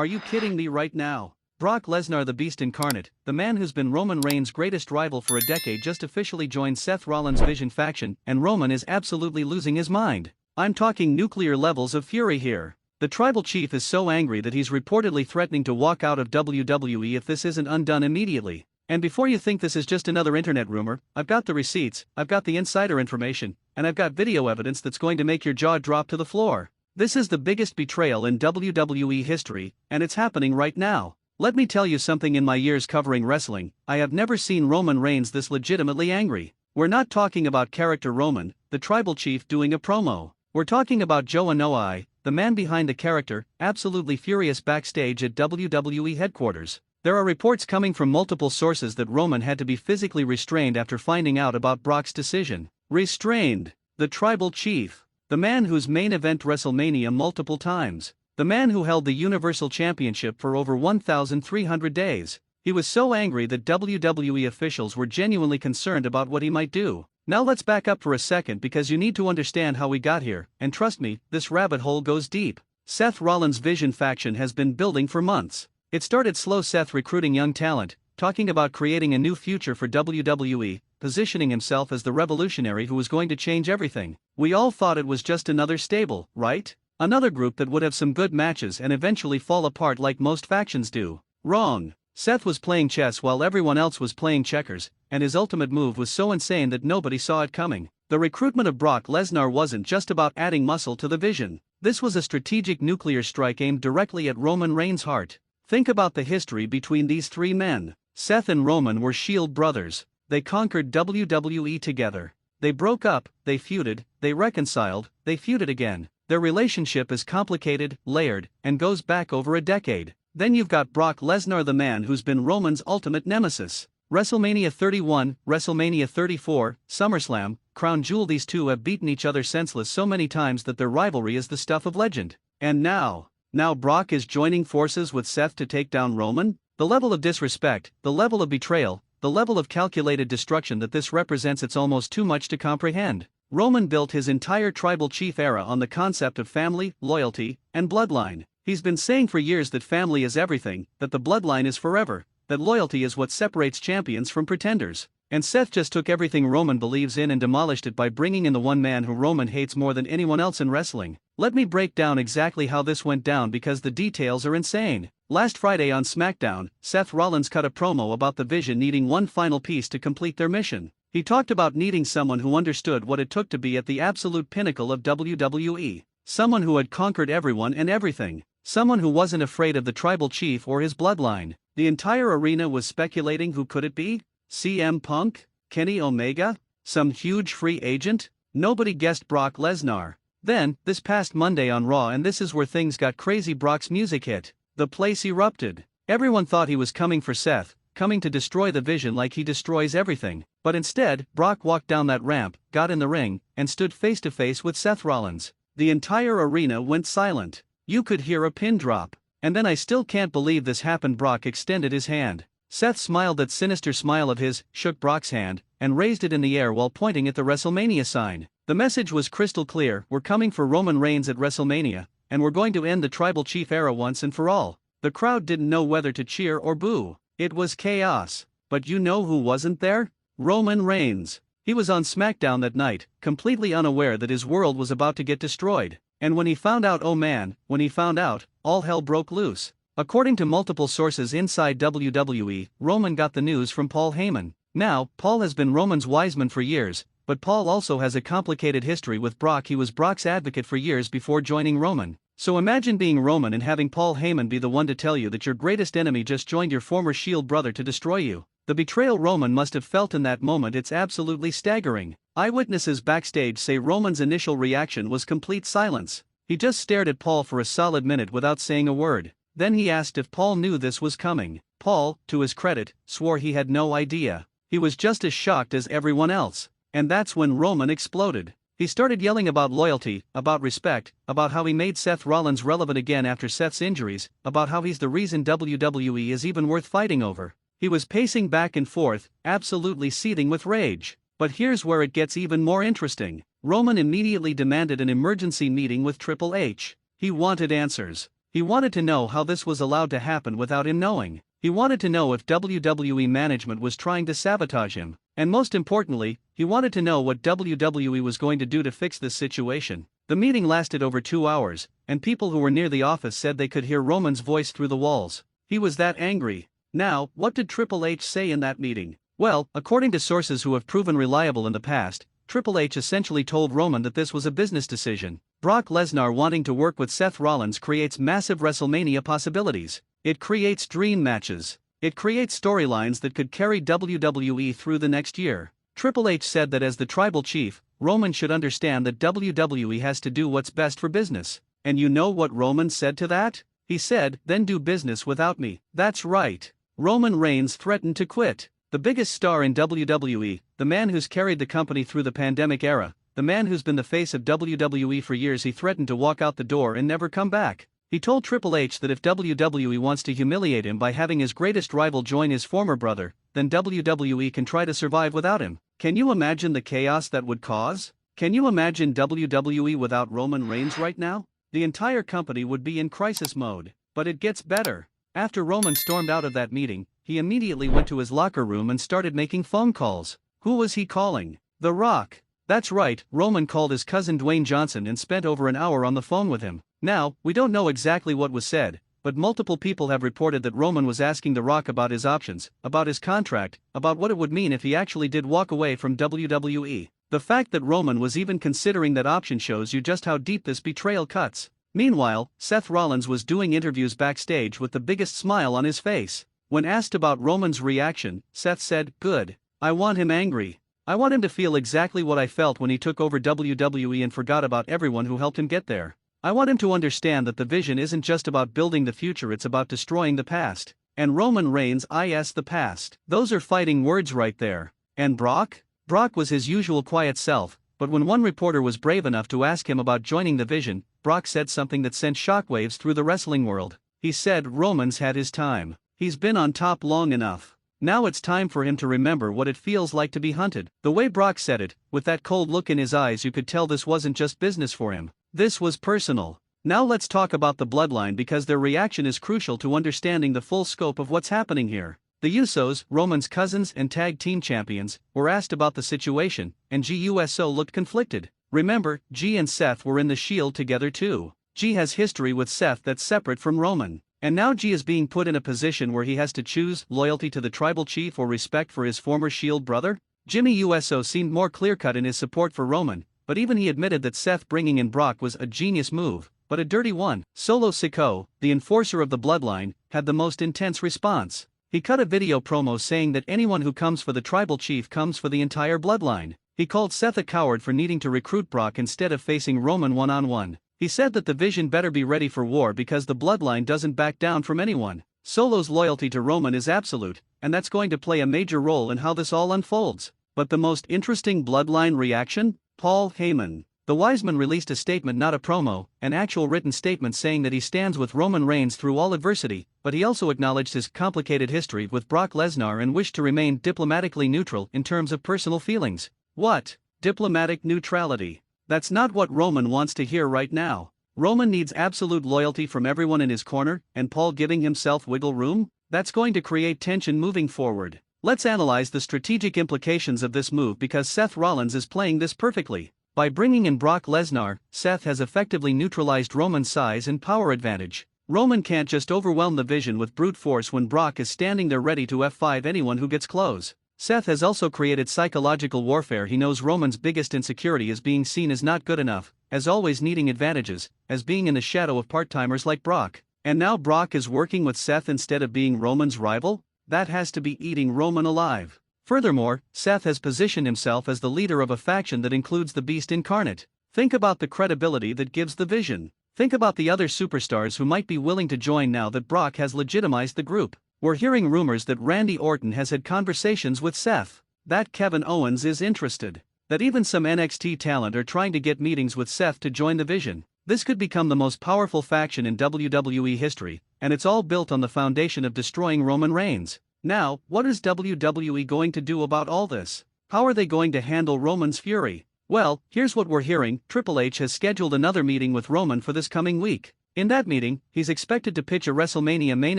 Are you kidding me right now? Brock Lesnar, the Beast incarnate, the man who's been Roman Reigns' greatest rival for a decade, just officially joined Seth Rollins' Vision faction, and Roman is absolutely losing his mind. I'm talking nuclear levels of fury here. The tribal chief is so angry that he's reportedly threatening to walk out of WWE if this isn't undone immediately. And before you think this is just another internet rumor, I've got the receipts, I've got the insider information, and I've got video evidence that's going to make your jaw drop to the floor. This is the biggest betrayal in WWE history, and it's happening right now. Let me tell you something, in my years covering wrestling, I have never seen Roman Reigns this legitimately angry. We're not talking about character Roman, the tribal chief, doing a promo. We're talking about Joe Anoa'i, the man behind the character, absolutely furious backstage at WWE headquarters. There are reports coming from multiple sources that Roman had to be physically restrained after finding out about Brock's decision. Restrained. The tribal chief. The man who's main event WrestleMania multiple times. The man who held the Universal Championship for over 1,300 days. He was so angry that WWE officials were genuinely concerned about what he might do. Now let's back up for a second, because you need to understand how we got here, and trust me, this rabbit hole goes deep. Seth Rollins' Vision faction has been building for months. It started slow, Seth recruiting young talent, talking about creating a new future for WWE, positioning himself as the revolutionary who was going to change everything. We all thought it was just another stable, right? Another group that would have some good matches and eventually fall apart like most factions do. Wrong. Seth was playing chess while everyone else was playing checkers, and his ultimate move was so insane that nobody saw it coming. The recruitment of Brock Lesnar wasn't just about adding muscle to the Vision. This was a strategic nuclear strike aimed directly at Roman Reigns' heart. Think about the history between these three men. Seth and Roman were Shield brothers. They conquered WWE together. They broke up, they feuded, they reconciled, they feuded again. Their relationship is complicated, layered, and goes back over a decade. Then you've got Brock Lesnar, the man who's been Roman's ultimate nemesis. WrestleMania 31, WrestleMania 34, SummerSlam, Crown Jewel. These two have beaten each other senseless so many times that their rivalry is the stuff of legend. And now Brock is joining forces with Seth to take down Roman? The level of disrespect, the level of betrayal, the level of calculated destruction that this represents, it's almost too much to comprehend. Roman built his entire tribal chief era on the concept of family, loyalty, and bloodline. He's been saying for years that family is everything, that the bloodline is forever, that loyalty is what separates champions from pretenders. And Seth just took everything Roman believes in and demolished it by bringing in the one man who Roman hates more than anyone else in wrestling. Let me break down exactly how this went down, because the details are insane. Last Friday on SmackDown, Seth Rollins cut a promo about the Vision needing one final piece to complete their mission. He talked about needing someone who understood what it took to be at the absolute pinnacle of WWE. Someone who had conquered everyone and everything. Someone who wasn't afraid of the tribal chief or his bloodline. The entire arena was speculating, who could it be? CM Punk? Kenny Omega? Some huge free agent? Nobody guessed Brock Lesnar. Then, this past Monday on Raw, and this is where things got crazy, Brock's music hit. The place erupted. Everyone thought he was coming for Seth, coming to destroy the Vision like he destroys everything. But instead, Brock walked down that ramp, got in the ring, and stood face to face with Seth Rollins. The entire arena went silent. You could hear a pin drop. And then, I still can't believe this happened, Brock extended his hand. Seth smiled that sinister smile of his, shook Brock's hand, and raised it in the air while pointing at the WrestleMania sign. The message was crystal clear: we're coming for Roman Reigns at WrestleMania, and we're going to end the tribal chief era once and for all. The crowd didn't know whether to cheer or boo. It was chaos. But you know who wasn't there? Roman Reigns. He was on SmackDown that night, completely unaware that his world was about to get destroyed. And when he found out, oh man, when he found out, all hell broke loose. According to multiple sources inside WWE, Roman got the news from Paul Heyman. Now, Paul has been Roman's wiseman for years, but Paul also has a complicated history with Brock. He was Brock's advocate for years before joining Roman. So imagine being Roman and having Paul Heyman be the one to tell you that your greatest enemy just joined your former Shield brother to destroy you. The betrayal Roman must have felt in that moment, it's absolutely staggering. Eyewitnesses backstage say Roman's initial reaction was complete silence. He just stared at Paul for a solid minute without saying a word. Then he asked if Paul knew this was coming. Paul, to his credit, swore he had no idea. He was just as shocked as everyone else. And that's when Roman exploded. He started yelling about loyalty, about respect, about how he made Seth Rollins relevant again after Seth's injuries, about how he's the reason WWE is even worth fighting over. He was pacing back and forth, absolutely seething with rage. But here's where it gets even more interesting. Roman immediately demanded an emergency meeting with Triple H. He wanted answers. He wanted to know how this was allowed to happen without him knowing. He wanted to know if WWE management was trying to sabotage him. And most importantly, he wanted to know what WWE was going to do to fix this situation. The meeting lasted over 2 hours, and people who were near the office said they could hear Roman's voice through the walls. He was that angry. Now, what did Triple H say in that meeting? Well, according to sources who have proven reliable in the past, Triple H essentially told Roman that this was a business decision. Brock Lesnar wanting to work with Seth Rollins creates massive WrestleMania possibilities. It creates dream matches. It creates storylines that could carry WWE through the next year. Triple H said that as the tribal chief, Roman should understand that WWE has to do what's best for business. And you know what Roman said to that? He said, "Then do business without me." That's right. Roman Reigns threatened to quit. The biggest star in WWE, the man who's carried the company through the pandemic era, the man who's been the face of WWE for years, he threatened to walk out the door and never come back. He told Triple H that if WWE wants to humiliate him by having his greatest rival join his former brother, then WWE can try to survive without him. Can you imagine the chaos that would cause? Can you imagine WWE without Roman Reigns right now? The entire company would be in crisis mode. But it gets better. After Roman stormed out of that meeting, he immediately went to his locker room and started making phone calls. Who was he calling? The Rock. That's right, Roman called his cousin Dwayne Johnson and spent over an hour on the phone with him. Now, we don't know exactly what was said, but multiple people have reported that Roman was asking The Rock about his options, about his contract, about what it would mean if he actually did walk away from WWE. The fact that Roman was even considering that option shows you just how deep this betrayal cuts. Meanwhile, Seth Rollins was doing interviews backstage with the biggest smile on his face. When asked about Roman's reaction, Seth said, "Good. I want him angry. I want him to feel exactly what I felt when he took over WWE and forgot about everyone who helped him get there. I want him to understand that the vision isn't just about building the future, it's about destroying the past." And Roman Reigns is the past. Those are fighting words right there. And Brock? Brock was his usual quiet self, but when one reporter was brave enough to ask him about joining the vision, Brock said something that sent shockwaves through the wrestling world. He said Roman's had his time. He's been on top long enough. Now it's time for him to remember what it feels like to be hunted. The way Brock said it, with that cold look in his eyes, you could tell this wasn't just business for him. This was personal. Now let's talk about the Bloodline, because their reaction is crucial to understanding the full scope of what's happening here. The Usos, Roman's cousins and tag team champions, were asked about the situation, and Jey Uso looked conflicted. Remember, Jey and Seth were in the Shield together too. Jey has history with Seth that's separate from Roman. And now Jey is being put in a position where he has to choose loyalty to the tribal chief or respect for his former Shield brother. Jimmy Uso seemed more clear-cut in his support for Roman, but even he admitted that Seth bringing in Brock was a genius move, but a dirty one. Solo Sikoa, the enforcer of the Bloodline, had the most intense response. He cut a video promo saying that anyone who comes for the tribal chief comes for the entire Bloodline. He called Seth a coward for needing to recruit Brock instead of facing Roman one-on-one. He said that the vision better be ready for war because the Bloodline doesn't back down from anyone. Solo's loyalty to Roman is absolute, and that's going to play a major role in how this all unfolds. But the most interesting Bloodline reaction? Paul Heyman. The Wiseman released a statement, not a promo, an actual written statement saying that he stands with Roman Reigns through all adversity, but he also acknowledged his complicated history with Brock Lesnar and wished to remain diplomatically neutral in terms of personal feelings. What? Diplomatic neutrality? That's not what Roman wants to hear right now. Roman needs absolute loyalty from everyone in his corner, and Paul giving himself wiggle room? That's going to create tension moving forward. Let's analyze the strategic implications of this move, because Seth Rollins is playing this perfectly. By bringing in Brock Lesnar, Seth has effectively neutralized Roman's size and power advantage. Roman can't just overwhelm the vision with brute force when Brock is standing there ready to F5 anyone who gets close. Seth has also created psychological warfare. He knows Roman's biggest insecurity is being seen as not good enough, as always needing advantages, as being in the shadow of part-timers like Brock. And now Brock is working with Seth instead of being Roman's rival? That has to be eating Roman alive. Furthermore, Seth has positioned himself as the leader of a faction that includes the Beast incarnate. Think about the credibility that gives the vision. Think about the other superstars who might be willing to join now that Brock has legitimized the group. We're hearing rumors that Randy Orton has had conversations with Seth, that Kevin Owens is interested, that even some NXT talent are trying to get meetings with Seth to join the vision. This could become the most powerful faction in WWE history, and it's all built on the foundation of destroying Roman Reigns. Now, what is WWE going to do about all this? How are they going to handle Roman's fury? Well, here's what we're hearing. Triple H has scheduled another meeting with Roman for this coming week. In that meeting, he's expected to pitch a WrestleMania main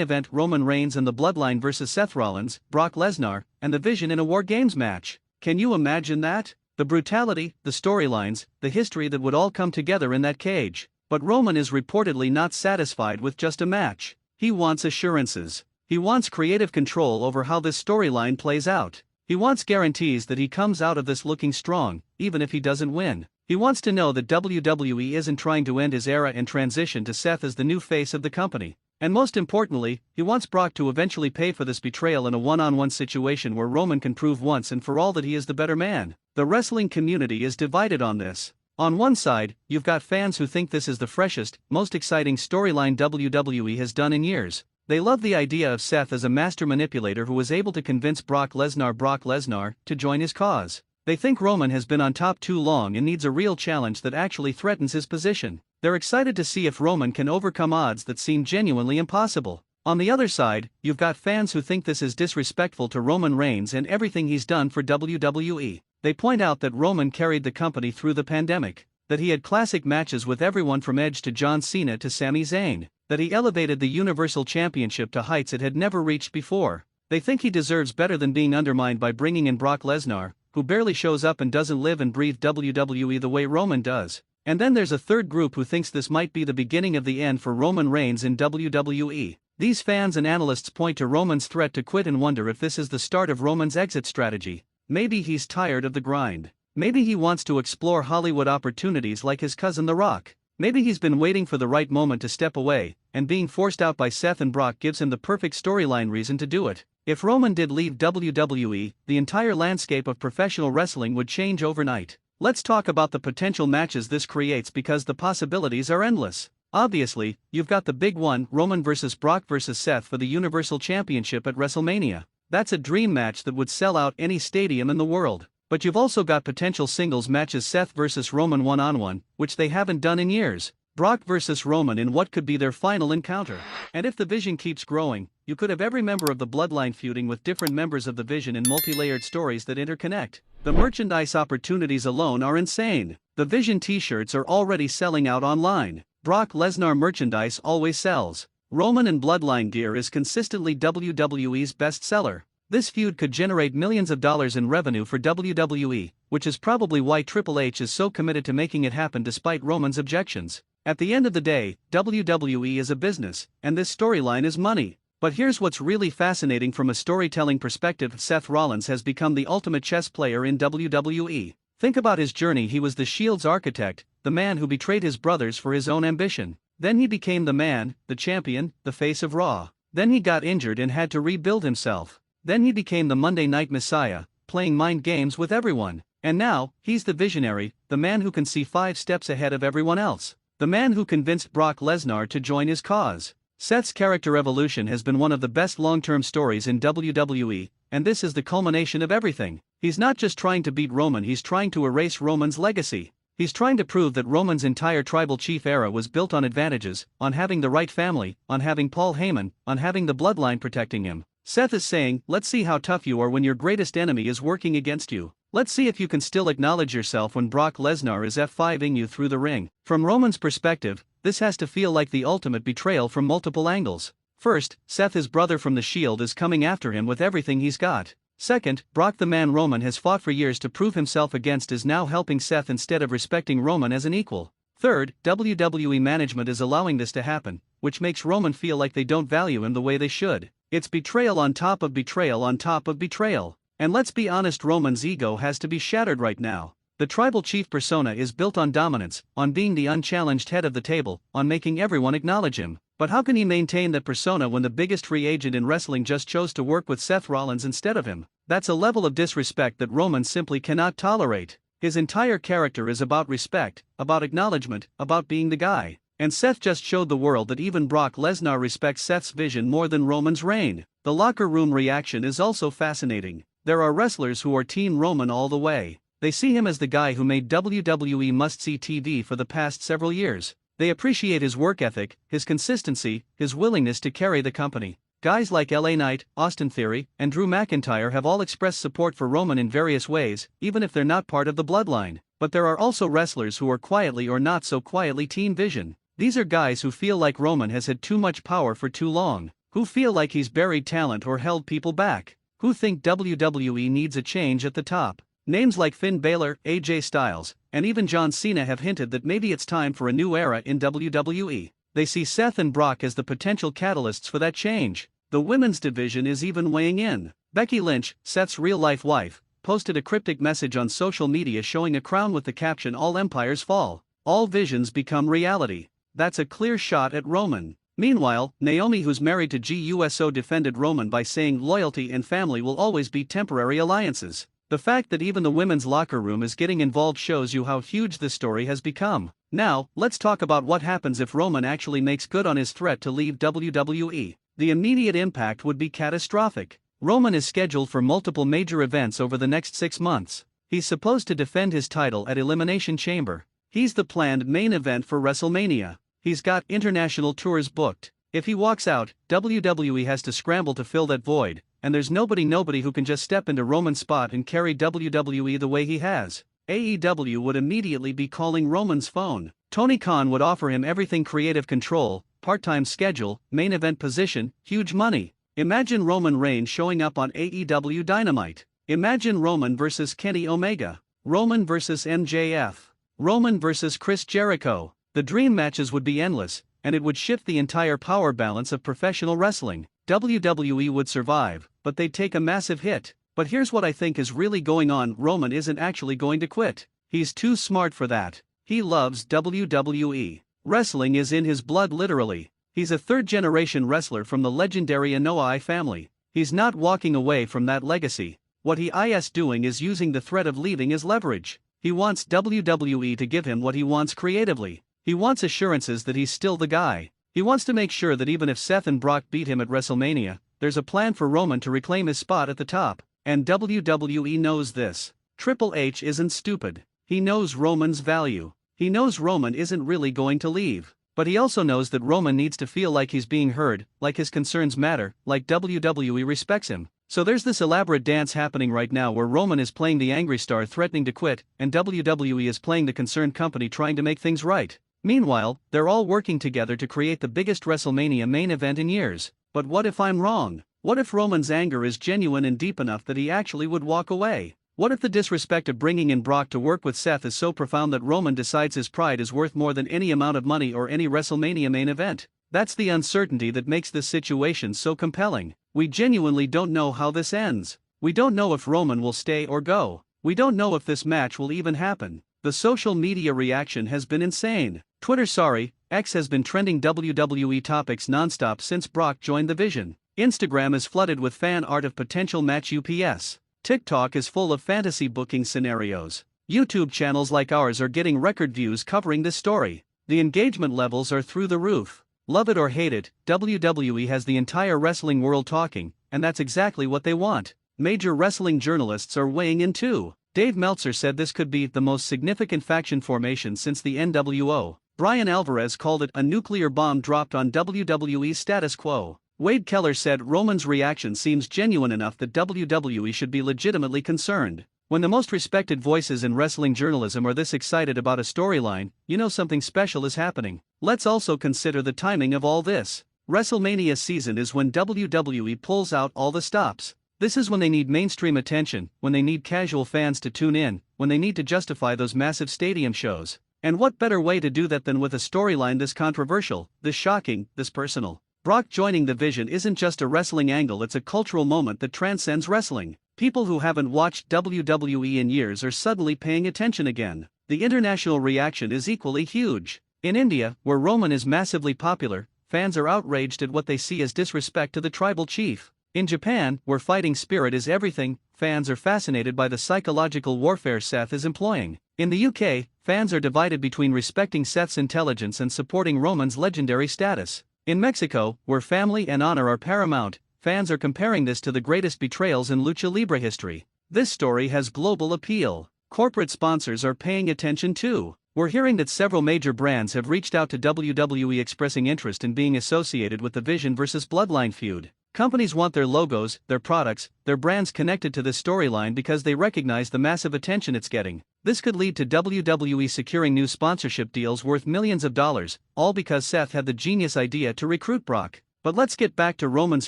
event: Roman Reigns and the Bloodline versus Seth Rollins, Brock Lesnar, and the Vision in a War Games match. Can you imagine that? The brutality, the storylines, the history that would all come together in that cage. But Roman is reportedly not satisfied with just a match. He wants assurances. He wants creative control over how this storyline plays out. He wants guarantees that he comes out of this looking strong, even if he doesn't win. He wants to know that WWE isn't trying to end his era and transition to Seth as the new face of the company. And most importantly, he wants Brock to eventually pay for this betrayal in a one-on-one situation where Roman can prove once and for all that he is the better man. The wrestling community is divided on this. On one side, you've got fans who think this is the freshest, most exciting storyline WWE has done in years. They love the idea of Seth as a master manipulator who was able to convince Brock Lesnar to join his cause. They think Roman has been on top too long and needs a real challenge that actually threatens his position. They're excited to see if Roman can overcome odds that seem genuinely impossible. On the other side, you've got fans who think this is disrespectful to Roman Reigns and everything he's done for WWE. They point out that Roman carried the company through the pandemic, that he had classic matches with everyone from Edge to John Cena to Sami Zayn, that he elevated the Universal Championship to heights it had never reached before. They think he deserves better than being undermined by bringing in Brock Lesnar, who barely shows up and doesn't live and breathe WWE the way Roman does. And then there's a third group who thinks this might be the beginning of the end for Roman Reigns in WWE. These fans and analysts point to Roman's threat to quit and wonder if this is the start of Roman's exit strategy. Maybe he's tired of the grind. Maybe he wants to explore Hollywood opportunities like his cousin The Rock. Maybe he's been waiting for the right moment to step away, and being forced out by Seth and Brock gives him the perfect storyline reason to do it. If Roman did leave WWE, the entire landscape of professional wrestling would change overnight. Let's talk about the potential matches this creates because the possibilities are endless. Obviously, you've got the big one: Roman versus Brock versus Seth for the Universal Championship at WrestleMania. That's a dream match that would sell out any stadium in the world. But you've also got potential singles matches: Seth versus Roman one-on-one, which they haven't done in years. Brock versus Roman in what could be their final encounter. And if the Vision keeps growing, you could have every member of the Bloodline feuding with different members of the Vision in multi-layered stories that interconnect. The merchandise opportunities alone are insane. The Vision t-shirts are already selling out online. Brock Lesnar merchandise always sells. Roman and Bloodline gear is consistently WWE's best seller. This feud could generate millions of dollars in revenue for WWE, which is probably why Triple H is so committed to making it happen despite Roman's objections. At the end of the day, WWE is a business, and this storyline is money. But here's what's really fascinating from a storytelling perspective: Seth Rollins has become the ultimate chess player in WWE. Think about his journey. He was the Shield's architect, the man who betrayed his brothers for his own ambition. Then he became the man, the champion, the face of Raw. Then he got injured and had to rebuild himself. Then he became the Monday Night Messiah, playing mind games with everyone. And now, he's the visionary, the man who can see 5 steps ahead of everyone else. The man who convinced Brock Lesnar to join his cause. Seth's character evolution has been one of the best long-term stories in WWE, and this is the culmination of everything. He's not just trying to beat Roman, he's trying to erase Roman's legacy. He's trying to prove that Roman's entire tribal chief era was built on advantages, on having the right family, on having Paul Heyman, on having the Bloodline protecting him. Seth is saying, let's see how tough you are when your greatest enemy is working against you. Let's see if you can still acknowledge yourself when Brock Lesnar is F5ing you through the ring. From Roman's perspective, this has to feel like the ultimate betrayal from multiple angles. First, Seth, his brother from the Shield, is coming after him with everything he's got. Second, Brock, the man Roman has fought for years to prove himself against, is now helping Seth instead of respecting Roman as an equal. Third, WWE management is allowing this to happen, which makes Roman feel like they don't value him the way they should. It's betrayal on top of betrayal on top of betrayal. And let's be honest, Roman's ego has to be shattered right now. The tribal chief persona is built on dominance, on being the unchallenged head of the table, on making everyone acknowledge him. But how can he maintain that persona when the biggest free agent in wrestling just chose to work with Seth Rollins instead of him? That's a level of disrespect that Roman simply cannot tolerate. His entire character is about respect, about acknowledgement, about being the guy. And Seth just showed the world that even Brock Lesnar respects Seth's vision more than Roman's reign. The locker room reaction is also fascinating. There are wrestlers who are Team Roman all the way. They see him as the guy who made WWE must-see TV for the past several years. They appreciate his work ethic, his consistency, his willingness to carry the company. Guys like LA Knight, Austin Theory, and Drew McIntyre have all expressed support for Roman in various ways, even if they're not part of the Bloodline. But there are also wrestlers who are quietly or not so quietly Team Vision. These are guys who feel like Roman has had too much power for too long, who feel like he's buried talent or held people back, who think WWE needs a change at the top. Names like Finn Balor, AJ Styles, and even John Cena have hinted that maybe it's time for a new era in WWE. They see Seth and Brock as the potential catalysts for that change. The women's division is even weighing in. Becky Lynch, Seth's real-life wife, posted a cryptic message on social media showing a crown with the caption "All empires fall. All visions become reality." That's a clear shot at Roman. Meanwhile, Naomi, who's married to Jey Uso, defended Roman by saying loyalty and family will always be temporary alliances. The fact that even the women's locker room is getting involved shows you how huge this story has become. Now, let's talk about what happens if Roman actually makes good on his threat to leave WWE. The immediate impact would be catastrophic. Roman is scheduled for multiple major events over the next 6 months. He's supposed to defend his title at Elimination Chamber. He's the planned main event for WrestleMania. He's got international tours booked. If he walks out, WWE has to scramble to fill that void, and there's nobody who can just step into Roman's spot and carry WWE the way he has. AEW would immediately be calling Roman's phone. Tony Khan would offer him everything: creative control, part-time schedule, main event position, huge money. Imagine Roman Reigns showing up on AEW Dynamite. Imagine Roman versus Kenny Omega. Roman versus MJF. Roman versus Chris Jericho. The dream matches would be endless, and it would shift the entire power balance of professional wrestling. WWE would survive, but they'd take a massive hit. But here's what I think is really going on: Roman isn't actually going to quit. He's too smart for that. He loves WWE. Wrestling is in his blood, literally. He's a third-generation wrestler from the legendary Anoa'i family. He's not walking away from that legacy. What he is doing is using the threat of leaving as leverage. He wants WWE to give him what he wants creatively. He wants assurances that he's still the guy. He wants to make sure that even if Seth and Brock beat him at WrestleMania, there's a plan for Roman to reclaim his spot at the top. And WWE knows this. Triple H isn't stupid. He knows Roman's value. He knows Roman isn't really going to leave. But he also knows that Roman needs to feel like he's being heard, like his concerns matter, like WWE respects him. So there's this elaborate dance happening right now where Roman is playing the angry star threatening to quit, and WWE is playing the concerned company trying to make things right. Meanwhile, they're all working together to create the biggest WrestleMania main event in years. But what if I'm wrong? What if Roman's anger is genuine and deep enough that he actually would walk away? What if the disrespect of bringing in Brock to work with Seth is so profound that Roman decides his pride is worth more than any amount of money or any WrestleMania main event? That's the uncertainty that makes this situation so compelling. We genuinely don't know how this ends. We don't know if Roman will stay or go. We don't know if this match will even happen. The social media reaction has been insane. X has been trending WWE topics nonstop since Brock joined the Vision. Instagram is flooded with fan art of potential match UPS. TikTok is full of fantasy booking scenarios. YouTube channels like ours are getting record views covering this story. The engagement levels are through the roof. Love it or hate it, WWE has the entire wrestling world talking, and that's exactly what they want. Major wrestling journalists are weighing in too. Dave Meltzer said this could be the most significant faction formation since the NWO. Brian Alvarez called it a nuclear bomb dropped on WWE's status quo. Wade Keller said Roman's reaction seems genuine enough that WWE should be legitimately concerned. When the most respected voices in wrestling journalism are this excited about a storyline, you know something special is happening. Let's also consider the timing of all this. WrestleMania season is when WWE pulls out all the stops. This is when they need mainstream attention, when they need casual fans to tune in, when they need to justify those massive stadium shows. And what better way to do that than with a storyline this controversial, this shocking, this personal? Brock joining the Vision isn't just a wrestling angle, it's a cultural moment that transcends wrestling. People who haven't watched WWE in years are suddenly paying attention again. The international reaction is equally huge. In India, where Roman is massively popular, fans are outraged at what they see as disrespect to the tribal chief. In Japan, where fighting spirit is everything, fans are fascinated by the psychological warfare Seth is employing. In the UK, fans are divided between respecting Seth's intelligence and supporting Roman's legendary status. In Mexico, where family and honor are paramount, fans are comparing this to the greatest betrayals in lucha libre history. This story has global appeal. Corporate sponsors are paying attention too. We're hearing that several major brands have reached out to WWE expressing interest in being associated with the Vision versus Bloodline feud. Companies want their logos, their products, their brands connected to this storyline because they recognize the massive attention it's getting. This could lead to WWE securing new sponsorship deals worth millions of dollars, all because Seth had the genius idea to recruit Brock. But let's get back to Roman's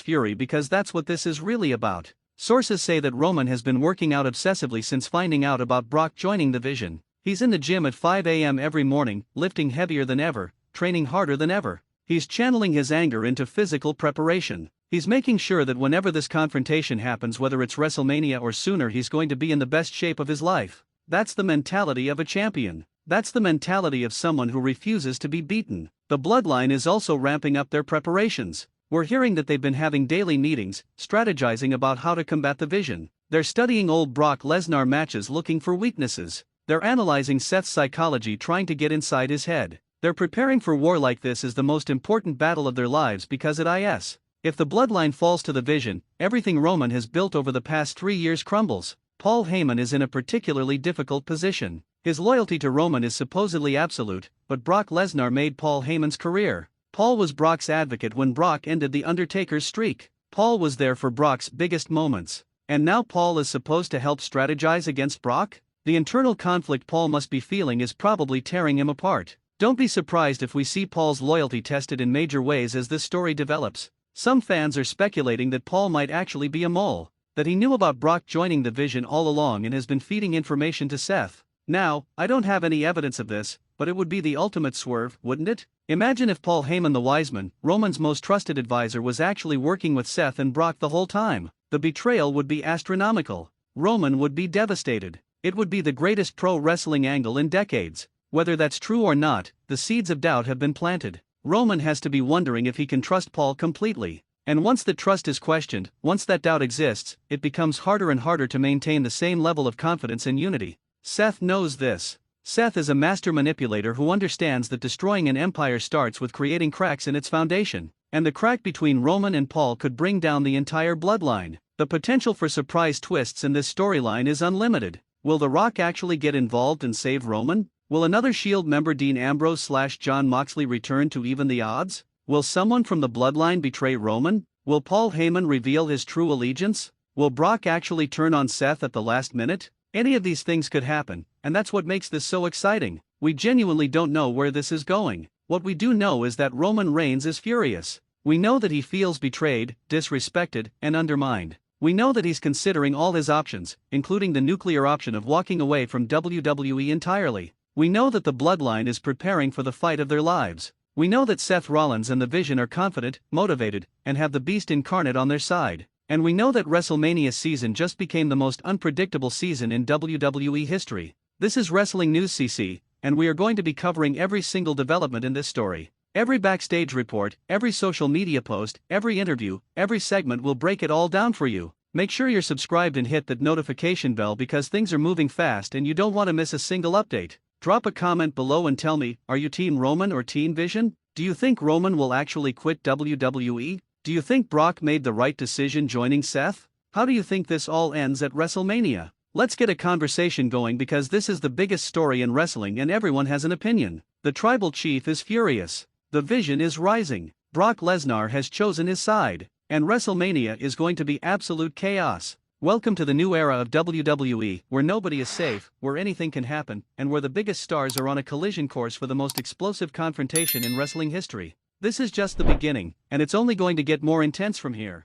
fury because that's what this is really about. Sources say that Roman has been working out obsessively since finding out about Brock joining the Vision. He's in the gym at 5 a.m. every morning, lifting heavier than ever, training harder than ever. He's channeling his anger into physical preparation. He's making sure that whenever this confrontation happens, whether it's WrestleMania or sooner, he's going to be in the best shape of his life. That's the mentality of a champion. That's the mentality of someone who refuses to be beaten. The Bloodline is also ramping up their preparations. We're hearing that they've been having daily meetings, strategizing about how to combat the Vision. They're studying old Brock Lesnar matches looking for weaknesses. They're analyzing Seth's psychology, trying to get inside his head. They're preparing for war like this is the most important battle of their lives because it is. If the Bloodline falls to the Vision, everything Roman has built over the past 3 years crumbles. Paul Heyman is in a particularly difficult position. His loyalty to Roman is supposedly absolute, but Brock Lesnar made Paul Heyman's career. Paul was Brock's advocate when Brock ended The Undertaker's streak. Paul was there for Brock's biggest moments. And now Paul is supposed to help strategize against Brock? The internal conflict Paul must be feeling is probably tearing him apart. Don't be surprised if we see Paul's loyalty tested in major ways as this story develops. Some fans are speculating that Paul might actually be a mole, that he knew about Brock joining the Vision all along and has been feeding information to Seth. Now, I don't have any evidence of this, but it would be the ultimate swerve, wouldn't it? Imagine if Paul Heyman, the Wiseman, Roman's most trusted advisor, was actually working with Seth and Brock the whole time. The betrayal would be astronomical. Roman would be devastated. It would be the greatest pro wrestling angle in decades. Whether that's true or not, the seeds of doubt have been planted. Roman has to be wondering if he can trust Paul completely. And once the trust is questioned, once that doubt exists, it becomes harder and harder to maintain the same level of confidence and unity. Seth knows this. Seth is a master manipulator who understands that destroying an empire starts with creating cracks in its foundation, and the crack between Roman and Paul could bring down the entire bloodline. The potential for surprise twists in this storyline is unlimited. Will The Rock actually get involved and save Roman? Will another Shield member, Dean Ambrose/Jon Moxley, return to even the odds? Will someone from the bloodline betray Roman? Will Paul Heyman reveal his true allegiance? Will Brock actually turn on Seth at the last minute? Any of these things could happen, and that's what makes this so exciting. We genuinely don't know where this is going. What we do know is that Roman Reigns is furious. We know that he feels betrayed, disrespected, and undermined. We know that he's considering all his options, including the nuclear option of walking away from WWE entirely. We know that the Bloodline is preparing for the fight of their lives. We know that Seth Rollins and the Vision are confident, motivated, and have the Beast incarnate on their side. And we know that WrestleMania season just became the most unpredictable season in WWE history. This is WrestlingNewsCC, and we are going to be covering every single development in this story. Every backstage report, every social media post, every interview, every segment, will break it all down for you. Make sure you're subscribed and hit that notification bell because things are moving fast and you don't want to miss a single update. Drop a comment below and tell me, are you Team Roman or Team Vision? Do you think Roman will actually quit WWE? Do you think Brock made the right decision joining Seth? How do you think this all ends at WrestleMania? Let's get a conversation going because this is the biggest story in wrestling and everyone has an opinion. The tribal chief is furious. The Vision is rising. Brock Lesnar has chosen his side. And WrestleMania is going to be absolute chaos. Welcome to the new era of WWE, where nobody is safe, where anything can happen, and where the biggest stars are on a collision course for the most explosive confrontation in wrestling history. This is just the beginning, and it's only going to get more intense from here.